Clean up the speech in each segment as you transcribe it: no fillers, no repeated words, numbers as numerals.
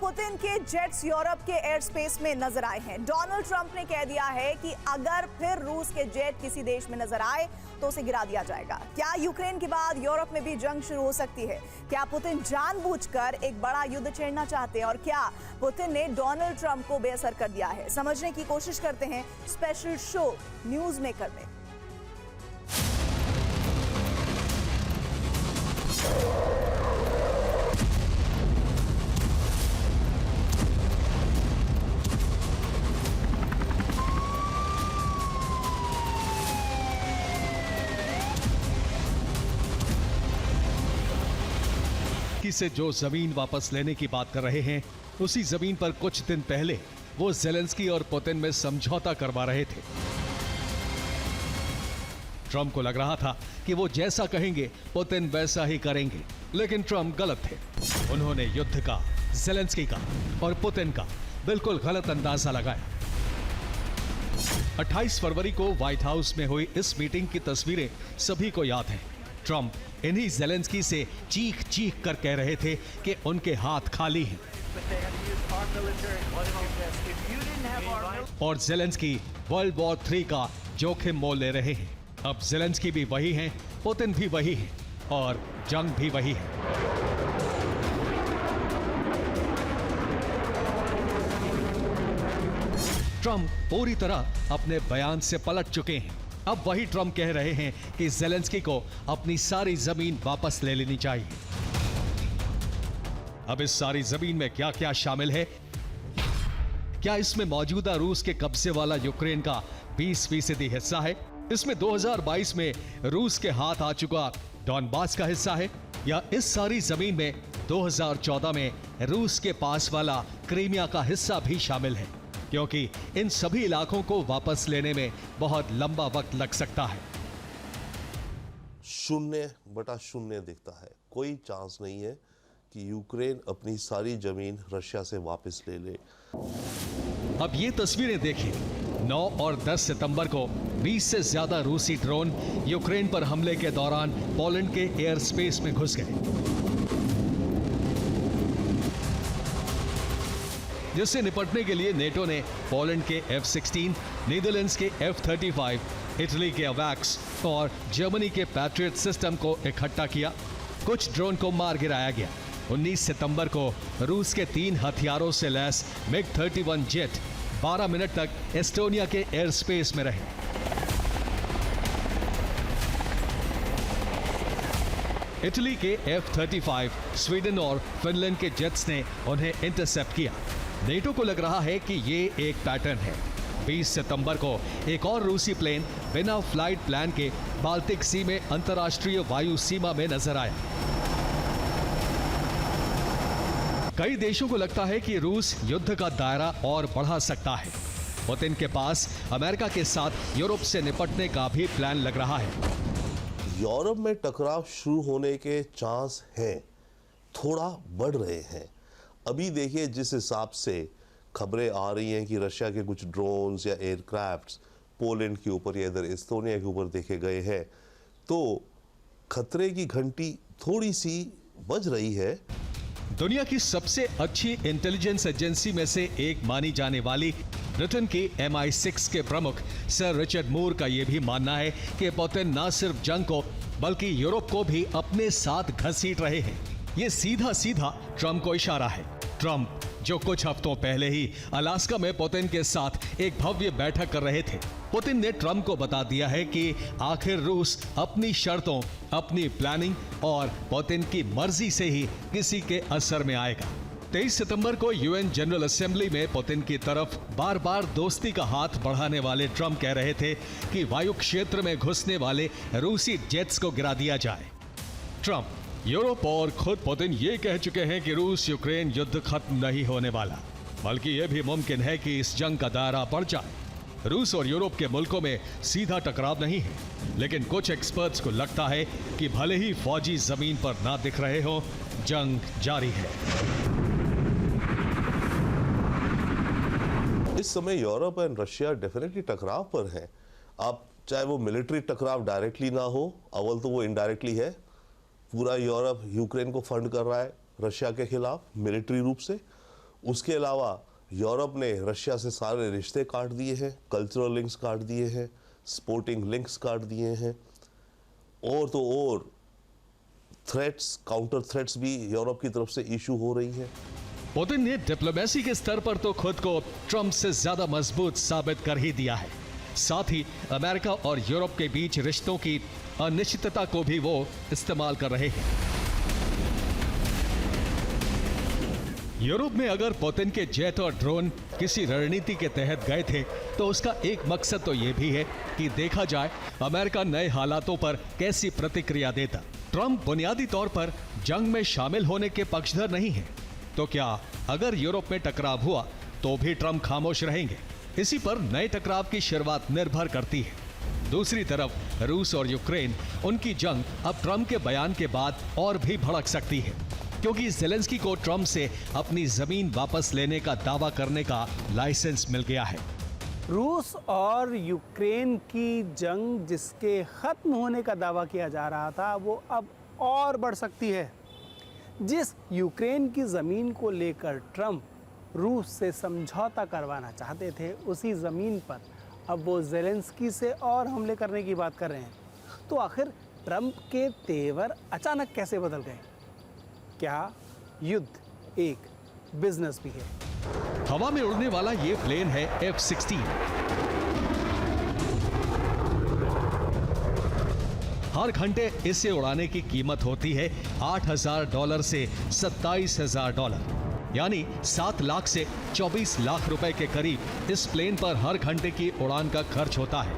Putin के jets Europe के air space में नजर आए हैं। डोनाल्ड ट्रंप ने कह दिया है कि अगर फिर रूस के जेट किसी देश में नजर आए तो उसे गिरा दिया जाएगा। क्या यूक्रेन के बाद यूरोप में भी जंग शुरू हो सकती है? क्या पुतिन जानबूझकर एक बड़ा युद्ध छेड़ना चाहते हैं और क्या पुतिन ने डोनाल्ड ट्रंप को बेअसर कर दिया है? समझने की कोशिश करते हैं स्पेशल शो न्यूज मेकर में। से जो जमीन वापस लेने की बात कर रहे हैं, उसी जमीन पर कुछ दिन पहले वो ज़ेलेंस्की और पुतिन में समझौता करवा रहे थे। ट्रंप को लग रहा था कि वो जैसा कहेंगे पुतिन वैसा ही करेंगे, लेकिन ट्रंप गलत थे। उन्होंने युद्ध का, ज़ेलेंस्की का और पुतिन का बिल्कुल गलत अंदाजा लगाया। 28 फरवरी को व्हाइट हाउस में हुई इस मीटिंग की तस्वीरें सभी को याद हैं। ट्रंप इन्हीं ज़ेलेंस्की से चीख चीख कर कह रहे थे कि उनके हाथ खाली हैं। और ज़ेलेंस्की वर्ल्ड वॉर 3 का जोखिम मोल ले रहे हैं। अब ज़ेलेंस्की भी वही हैं, पुतिन भी वही हैं और जंग भी वही है। ट्रंप पूरी तरह अपने बयान से पलट चुके हैं। अब वही ट्रंप कह रहे हैं कि ज़ेलेंस्की को अपनी सारी जमीन वापस ले लेनी चाहिए। अब इस सारी जमीन में क्या क्या शामिल है? क्या इसमें मौजूदा रूस के कब्जे वाला यूक्रेन का 20% हिस्सा है? इसमें 2022 में रूस के हाथ आ चुका डॉनबास का हिस्सा है? या इस सारी जमीन में 2014 में रूस के पास वाला क्रीमिया का हिस्सा भी शामिल है? क्योंकि इन सभी इलाकों को वापस लेने में बहुत लंबा वक्त लग सकता है। 0/0 दिखता है। कोई चांस नहीं है कि यूक्रेन अपनी सारी जमीन रशिया से वापस ले ले। अब ये तस्वीरें देखिए। 9 और 10 सितंबर को 20 से ज्यादा रूसी ड्रोन यूक्रेन पर हमले के दौरान पोलैंड के एयर स्पेस में घुस गए, जिससे निपटने के लिए नेटो ने पोलैंड के F-16, नीदरलैंड्स के F-35, इटली के अवैक्स और जर्मनी के पैट्रियट सिस्टम को इकट्ठा किया। कुछ ड्रोन को मार गिराया गया। 19 सितंबर को रूस के 3 हथियारों से लैस MiG-31 जेट 12 मिनट तक एस्टोनिया के एयर स्पेस में रहे। इटली के F-35, स्वीडन और फिनलैंड के जेट्स ने उन्हें इंटरसेप्ट किया। नेटो को लग रहा है कि ये एक पैटर्न है। 20 सितंबर को एक और रूसी प्लेन बिना फ्लाइट प्लान के बाल्टिक सी में अंतर्राष्ट्रीय वायु सीमा में नजर आया। कई देशों को लगता है कि रूस युद्ध का दायरा और बढ़ा सकता है। पुतिन के पास अमेरिका के साथ यूरोप से निपटने का भी प्लान लग रहा है। यूरोप में टकराव शुरू होने के चांस हैं, थोड़ा बढ़ रहे हैं। अभी देखिए, जिस हिसाब से खबरें आ रही हैं कि रशिया के कुछ ड्रोन्स या एयरक्राफ्ट्स पोलैंड के ऊपर या इधर एस्टोनिया के ऊपर देखे गए हैं, तो खतरे की घंटी थोड़ी सी बज रही है। दुनिया की सबसे अच्छी इंटेलिजेंस एजेंसी में से एक मानी जाने वाली ब्रिटेन की MI6 के प्रमुख सर रिचर्ड मूर का यह भी मानना है कि पुतिन न सिर्फ जंग को बल्कि यूरोप को भी अपने साथ घसीट रहे हैं। ये सीधा सीधा ट्रंप को इशारा है। ट्रंप जो कुछ हफ्तों पहले ही अलास्का में पुतिन के साथ एक भव्य बैठक कर रहे थे, पुतिन ने ट्रंप को बता दिया है कि आखिर रूस अपनी शर्तों, अपनी प्लानिंग और पुतिन की मर्जी से ही किसी के असर में आएगा। 23 सितंबर को UN जनरल असेंबली में पुतिन की तरफ बार बार दोस्ती का हाथ बढ़ाने वाले ट्रंप कह रहे थे कि वायु क्षेत्र में घुसने वाले रूसी जेट्स को गिरा दिया जाए। ट्रंप, यूरोप और खुद पुतिन ये कह चुके हैं कि रूस यूक्रेन युद्ध खत्म नहीं होने वाला, बल्कि यह भी मुमकिन है कि इस जंग का दायरा बढ़ जाए। रूस और यूरोप के मुल्कों में सीधा टकराव नहीं है, लेकिन कुछ एक्सपर्ट्स को लगता है कि भले ही फौजी जमीन पर ना दिख रहे हो, जंग जारी है। इस समय यूरोप एंड रशिया डेफिनेटली टकराव पर है। अब चाहे वो मिलिट्री टकराव डायरेक्टली ना हो, अव्वल तो वो इनडायरेक्टली है। पूरा यूरोप यूक्रेन को फंड कर रहा है रशिया के खिलाफ मिलिट्री रूप से। उसके अलावा यूरोप ने रशिया से सारे रिश्ते काट दिए हैं, कल्चरल लिंक्स काट दिए हैं, स्पोर्टिंग लिंक्स काट दिए हैं, और तो और थ्रेट्स, काउंटर थ्रेट्स भी यूरोप की तरफ से इशू हो रही हैं। पुतिन ने डिप्लोमेसी के स्तर पर तो खुद को ट्रंप से ज्यादा मजबूत साबित कर ही दिया है। साथ ही अमेरिका और यूरोप के बीच रिश्तों की अनिश्चितता को भी वो इस्तेमाल कर रहे हैं। यूरोप में अगर पुतिन के जेट और ड्रोन किसी रणनीति के तहत गए थे तो उसका एक मकसद तो यह भी है कि देखा जाए अमेरिका नए हालातों पर कैसी प्रतिक्रिया देता। ट्रंप बुनियादी तौर पर जंग में शामिल होने के पक्षधर नहीं है, तो क्या अगर यूरोप में टकराव हुआ तो भी ट्रंप खामोश रहेंगे? इसी पर नए टकराव की शुरुआत निर्भर करती है। दूसरी तरफ रूस और यूक्रेन, उनकी जंग अब ट्रंप के बयान के बाद और भी भड़क सकती है, क्योंकि ज़ेलेंस्की को ट्रंप से अपनी जमीन वापस लेने का दावा करने का लाइसेंस मिल गया है। रूस और यूक्रेन की जंग जिसके खत्म होने का दावा किया जा रहा था, वो अब और बढ़ सकती है। जिस यूक्रेन की ज़मीन को लेकर ट्रंप रूस से समझौता करवाना चाहते थे, उसी ज़मीन पर अब वो ज़ेलेंस्की से और हमले करने की बात कर रहे हैं। तो आखिर ट्रंप के तेवर अचानक कैसे बदल गए? क्या युद्ध एक बिजनेस भी है? हवा में उड़ने वाला ये प्लेन है F-16। हर घंटे इसे उड़ाने की कीमत होती है $8,000 से $27,000, यानी 7 लाख से 24 लाख रुपए के करीब इस प्लेन पर हर घंटे की उड़ान का खर्च होता है।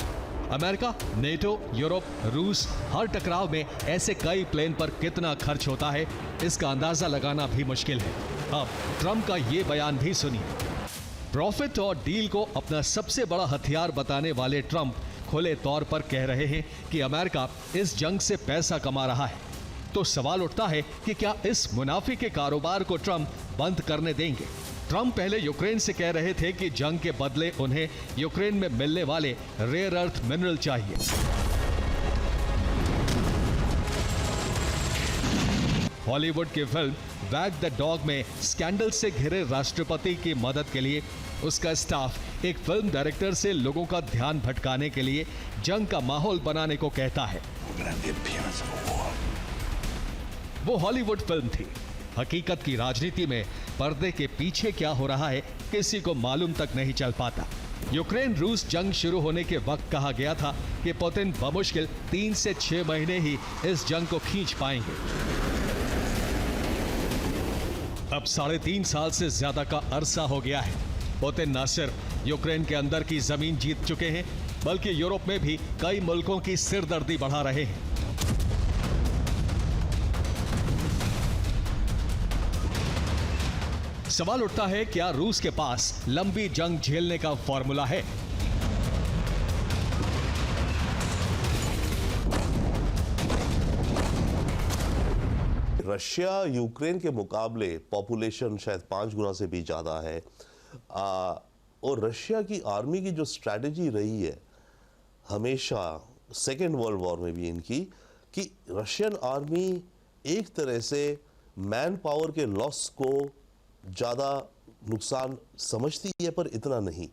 अमेरिका, नेटो, यूरोप, रूस, हर टकराव में ऐसे कई प्लेन पर कितना खर्च होता है, इसका अंदाजा लगाना भी मुश्किल है। अब ट्रंप का ये बयान भी सुनिए। प्रॉफिट और डील को अपना सबसे बड़ा हथियार बताने वाले ट्रंप खुले तौर पर कह रहे हैं कि अमेरिका इस जंग से पैसा कमा रहा है। तो सवाल उठता है कि क्या इस मुनाफे के कारोबार को ट्रंप बंद करने देंगे? ट्रंप पहले यूक्रेन से कह रहे थे कि जंग के बदले उन्हें यूक्रेन में मिलने वाले रेयर अर्थ मिनरल चाहिए। हॉलीवुड की फिल्म वैग द डॉग में स्कैंडल से घिरे राष्ट्रपति की मदद के लिए उसका स्टाफ एक फिल्म डायरेक्टर से लोगों का ध्यान भटकाने के लिए जंग का माहौल बनाने को कहता है। वो हॉलीवुड फिल्म थी। हकीकत की राजनीति में पर्दे के पीछे क्या हो रहा है किसी को मालूम तक नहीं चल पाता। यूक्रेन रूस जंग शुरू होने के वक्त कहा गया था कि पुतिन बमुश्किल 3 से 6 महीने ही इस जंग को खींच पाएंगे। अब 3.5 साल से ज्यादा का अरसा हो गया है। पुतिन न सिर्फ यूक्रेन के अंदर की जमीन जीत चुके हैं, बल्कि यूरोप में भी कई मुल्कों की सिरदर्दी बढ़ा रहे हैं। सवाल उठता है, क्या रूस के पास लंबी जंग झेलने का फॉर्मूला है? रशिया यूक्रेन के मुकाबले पॉपुलेशन शायद 5 गुना से भी ज़्यादा है, और रशिया की आर्मी की जो स्ट्रैटेजी रही है हमेशा सेकेंड वर्ल्ड वॉर में भी इनकी, कि रशियन आर्मी एक तरह से मैन पावर के लॉस को ज़्यादा नुकसान समझती है, पर इतना नहीं।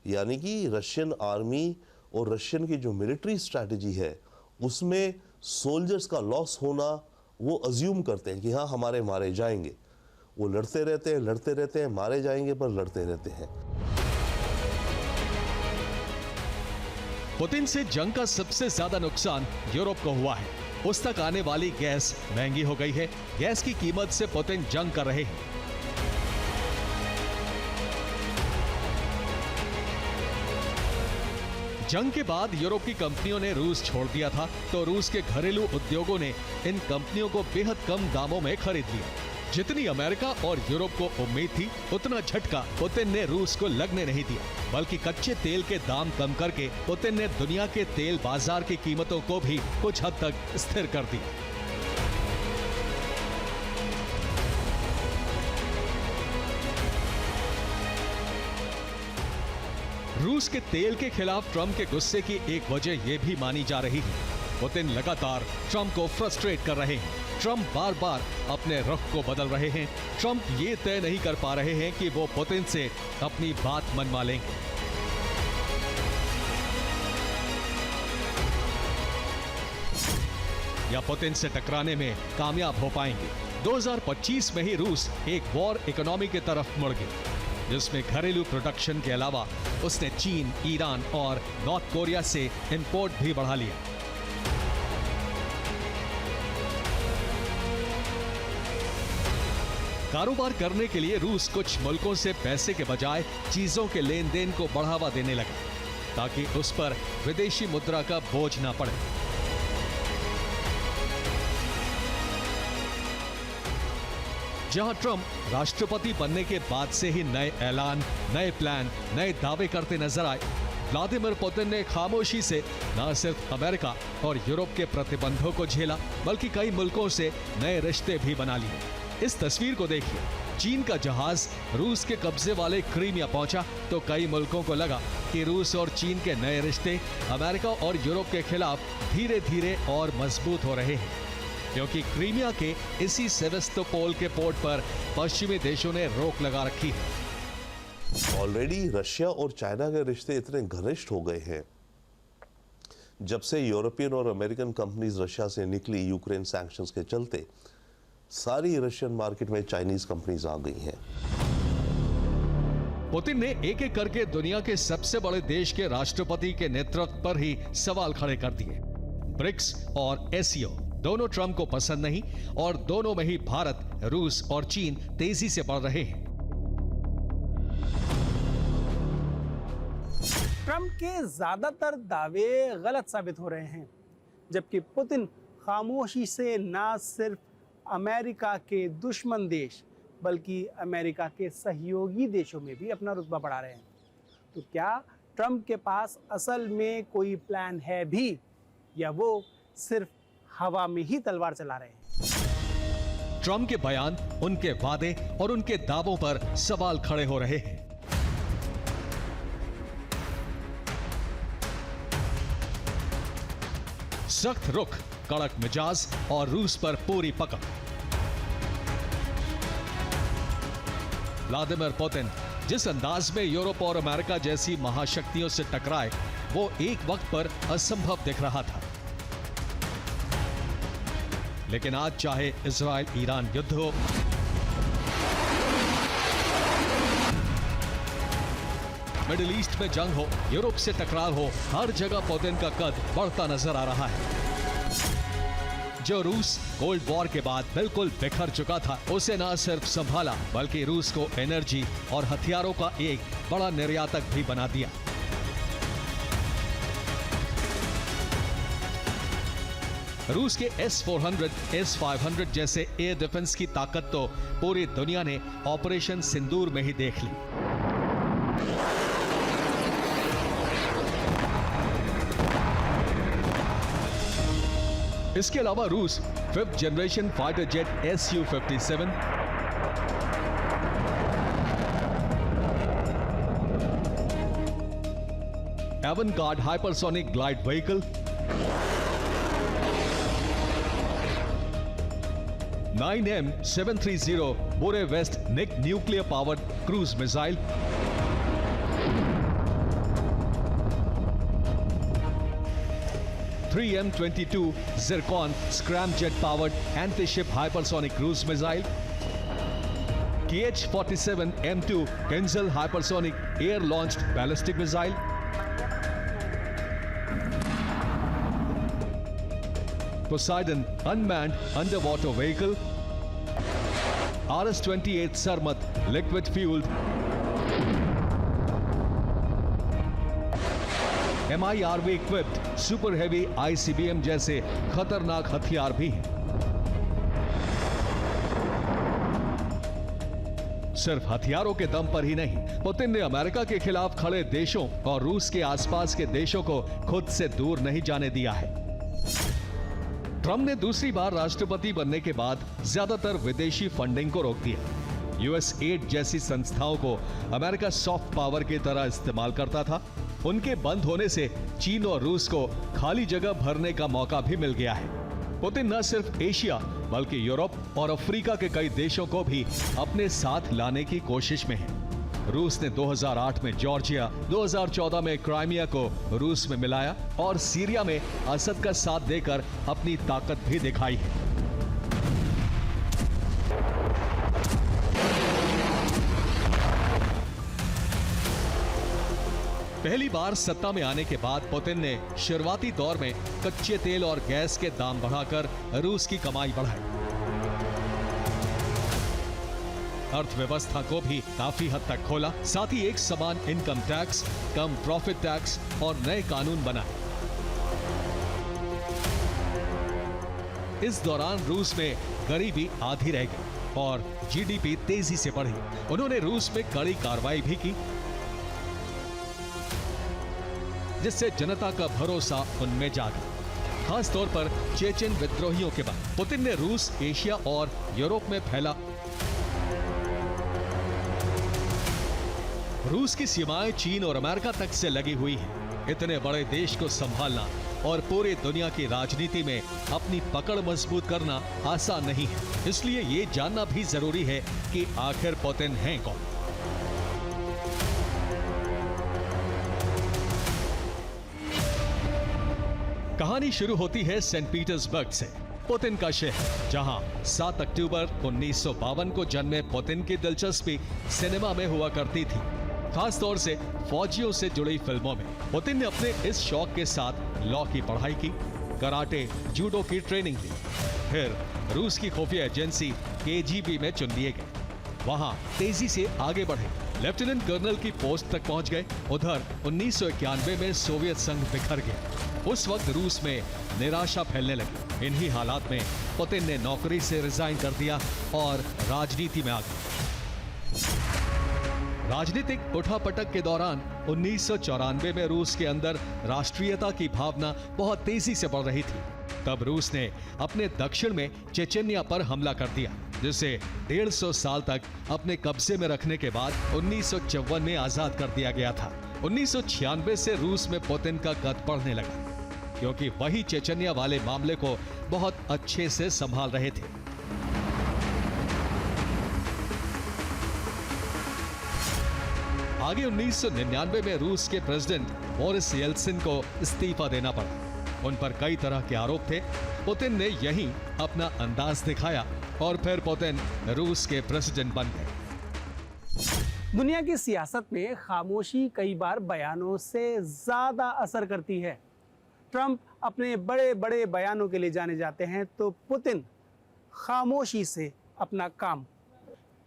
यानी कि रशियन आर्मी और रशियन की जो मिलिट्री स्ट्रैटेजी है उसमें सोल्जर्स का लॉस होना वो अज्यूम करते हैं कि हाँ हमारे मारे जाएंगे। वो लड़ते रहते हैं, मारे जाएंगे पर लड़ते रहते हैं। पुतिन से जंग का सबसे ज्यादा नुकसान यूरोप को हुआ है। उस तक आने वाली गैस महंगी हो गई है। गैस की कीमत से पुतिन जंग कर रहे हैं। जंग के बाद यूरोप की कंपनियों ने रूस छोड़ दिया था, तो रूस के घरेलू उद्योगों ने इन कंपनियों को बेहद कम दामों में खरीद लिया। जितनी अमेरिका और यूरोप को उम्मीद थी, उतना झटका पुतिन ने रूस को लगने नहीं दिया, बल्कि कच्चे तेल के दाम कम करके पुतिन ने दुनिया के तेल बाजार की कीमतों को भी कुछ हद तक स्थिर कर दिया। रूस के तेल के खिलाफ ट्रंप के गुस्से की एक वजह यह भी मानी जा रही है, पुतिन लगातार ट्रंप को फ्रस्ट्रेट कर रहे हैं। ट्रंप बार बार अपने रुख को बदल रहे हैं। ट्रंप ये तय नहीं कर पा रहे हैं कि वो पुतिन से अपनी बात मनवा लेंगे। या पुतिन से टकराने में कामयाब हो पाएंगे। 2025 में ही रूस एक वॉर इकोनॉमी की तरफ मुड़ गया, जिसमें घरेलू प्रोडक्शन के अलावा उसने चीन, ईरान और नॉर्थ कोरिया से इंपोर्ट भी बढ़ा लिया। कारोबार करने के लिए रूस कुछ मुल्कों से पैसे के बजाय चीजों के लेन देन को बढ़ावा देने लगा, ताकि उस पर विदेशी मुद्रा का बोझ ना पड़े। जहां ट्रंप राष्ट्रपति बनने के बाद से ही नए ऐलान, नए प्लान, नए दावे करते नजर आए, व्लादिमीर पुतिन ने खामोशी से न सिर्फ अमेरिका और यूरोप के प्रतिबंधों को झेला, बल्कि कई मुल्कों से नए रिश्ते भी बना लिए। इस तस्वीर को देखिए, चीन का जहाज रूस के कब्जे वाले क्रीमिया पहुंचा तो कई मुल्कों को लगा कि रूस और चीन के नए रिश्ते अमेरिका और यूरोप के खिलाफ धीरे धीरे और मजबूत हो रहे हैं, क्योंकि क्रीमिया के इसी सेवेस्तोपोल के पोर्ट पर पश्चिमी देशों ने रोक लगा रखी है। ऑलरेडी रशिया और चाइना के रिश्ते इतने घनिष्ठ हो गए हैं। जब से यूरोपियन और अमेरिकन कंपनीज रशिया से निकली यूक्रेन सैंक्शंस के चलते, सारी रशियन मार्केट में चाइनीज कंपनीज आ गई हैं। पुतिन ने एक एक करके दुनिया के सबसे बड़े देश के राष्ट्रपति के नेतृत्व पर ही सवाल खड़े कर दिए। ब्रिक्स और एससीओ दोनों ट्रंप को पसंद नहीं और दोनों में ही भारत, रूस और चीन तेजी से बढ़ रहे हैं। ट्रंप के ज्यादातर दावे गलत साबित हो रहे हैं, जबकि पुतिन खामोशी से न सिर्फ अमेरिका के दुश्मन देश बल्कि अमेरिका के सहयोगी देशों में भी अपना रुतबा बढ़ा रहे हैं। तो क्या ट्रंप के पास असल में कोई प्लान है भी, या वो सिर्फ हवा में ही तलवार चला रहे हैं? ट्रंप के बयान, उनके वादे और उनके दावों पर सवाल खड़े हो रहे हैं। सख्त रुख, कड़क मिजाज और रूस पर पूरी पकड़। व्लादिमीर पुतिन जिस अंदाज में यूरोप और अमेरिका जैसी महाशक्तियों से टकराए, वो एक वक्त पर असंभव दिख रहा था। लेकिन आज चाहे इजराइल ईरान युद्ध हो, मिडिल ईस्ट में जंग हो, यूरोप से टकराव हो, हर जगह पुतिन का कद बढ़ता नजर आ रहा है। जो रूस कोल्ड वॉर के बाद बिल्कुल बिखर चुका था, उसे न सिर्फ संभाला बल्कि रूस को एनर्जी और हथियारों का एक बड़ा निर्यातक भी बना दिया। रूस के S-400, S-500 जैसे एयर डिफेंस की ताकत तो पूरी दुनिया ने ऑपरेशन सिंदूर में ही देख ली। इसके अलावा रूस 5th generation fighter jet Su-57, Avangard hypersonic glide vehicle, 9M730 Burevestnik nuclear powered cruise missile, M22 Zircon scramjet powered anti-ship hypersonic cruise missile, KH-47 M2 Kinzhal hypersonic air-launched ballistic missile, Poseidon unmanned underwater vehicle, RS-28 Sarmat liquid-fueled, MIRV equipped super heavy ICBM जैसे खतरनाक हथियार भी हैं। सिर्फ हथियारों के दम पर ही नहीं, पुतिन ने अमेरिका के खिलाफ खड़े देशों और रूस के आसपास के देशों को खुद से दूर नहीं जाने दिया है। ट्रंप ने दूसरी बार राष्ट्रपति बनने के बाद ज्यादातर विदेशी फंडिंग को रोक दिया। USAID जैसी संस्थाओं को अमेरिका सॉफ्ट पावर की तरह इस्तेमाल करता था। उनके बंद होने से चीन और रूस को खाली जगह भरने का मौका भी मिल गया है। पुतिन न सिर्फ एशिया बल्कि यूरोप और अफ्रीका के कई देशों को भी अपने साथ लाने की कोशिश में है। रूस ने 2008 में जॉर्जिया, 2014 में क्राइमिया को रूस में मिलाया और सीरिया में असद का साथ देकर अपनी ताकत भी दिखाई है। पहली बार सत्ता में आने के बाद पुतिन ने शुरुआती दौर में कच्चे तेल और गैस के दाम बढ़ाकर रूस की कमाई बढ़ाई। अर्थव्यवस्था को भी काफी हद तक खोला, साथ ही एक समान इनकम टैक्स, कम प्रॉफिट टैक्स और नए कानून बनाए। इस दौरान रूस में गरीबी आधी रह गई और जीडीपी तेजी से बढ़ी। उन्होंने रूस में कड़ी कार्रवाई भी की, जिससे जनता का भरोसा उनमें जागा। खास तौर पर चेचेन विद्रोहियों के बाद पुतिन ने रूस, एशिया और यूरोप में फैला। रूस की सीमाएं चीन और अमेरिका तक से लगी हुई हैं। इतने बड़े देश को संभालना और पूरी दुनिया की राजनीति में अपनी पकड़ मजबूत करना आसान नहीं है। इसलिए ये जानना भी जरूरी है कि आखिर पुतिन हैं कौन। कहानी शुरू होती है सेंट पीटर्सबर्ग से, पुतिन का शहर, जहां 7 अक्टूबर 1952 को जन्मे पुतिन की दिलचस्पी सिनेमा में हुआ करती थी, खास तौर से फौजियों से जुड़ी फिल्मों में। पुतिन ने अपने इस शौक के साथ लॉ की पढ़ाई की, कराटे, जूडो की ट्रेनिंग ली, फिर रूस की खुफिया एजेंसी केजीबी में चुन लिए गए। वहां तेजी से आगे बढ़े, लेफ्टिनेंट कर्नल की पोस्ट तक पहुंच गए। उधर 1991 में सोवियत संघ बिखर गया। उस वक्त रूस में निराशा फैलने लगी। इन्हीं हालात में पुतिन ने नौकरी से रिजाइन कर दिया और राजनीति में आ गए। राजनीतिक उठापटक के दौरान 1994 में रूस के अंदर राष्ट्रीयता की भावना बहुत तेजी से बढ़ रही थी। तब रूस ने अपने दक्षिण में चेचेनिया पर हमला कर दिया, जिसे 150 साल तक अपने कब्जे में रखने के बाद 1954 में आजाद कर दिया गया था। 1996 से रूस में पुतिन का कद बढ़ने लगा, क्योंकि वही चेचेनिया वाले मामले को बहुत अच्छे से संभाल रहे थे। आगे 1999 में रूस के प्रेसिडेंट बोरिस येल्त्सिन को इस्तीफा देना पड़ा। उन पर कई तरह के आरोप थे। पुतिन ने यहीं अपना अंदाज दिखाया और फिर पुतिन रूस के प्रेसिडेंट बन गए। दुनिया की सियासत में खामोशी कई बार बयानों से ज्यादा असर करती है। ट्रंप अपने बड़े बड़े बयानों के लिए जाने जाते हैं, तो पुतिन खामोशी से अपना काम।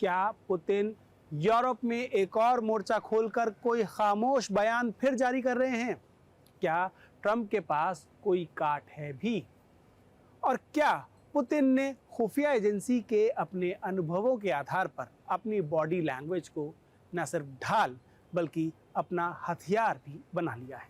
क्या पुतिन यूरोप में एक और मोर्चा खोलकर कोई खामोश बयान फिर जारी कर रहे हैं? क्या ट्रंप के पास कोई काट है भी? और क्या पुतिन ने खुफिया एजेंसी के अपने अनुभवों के आधार पर अपनी बॉडी लैंग्वेज को न सिर्फ ढाल बल्कि अपना हथियार भी बना लिया है?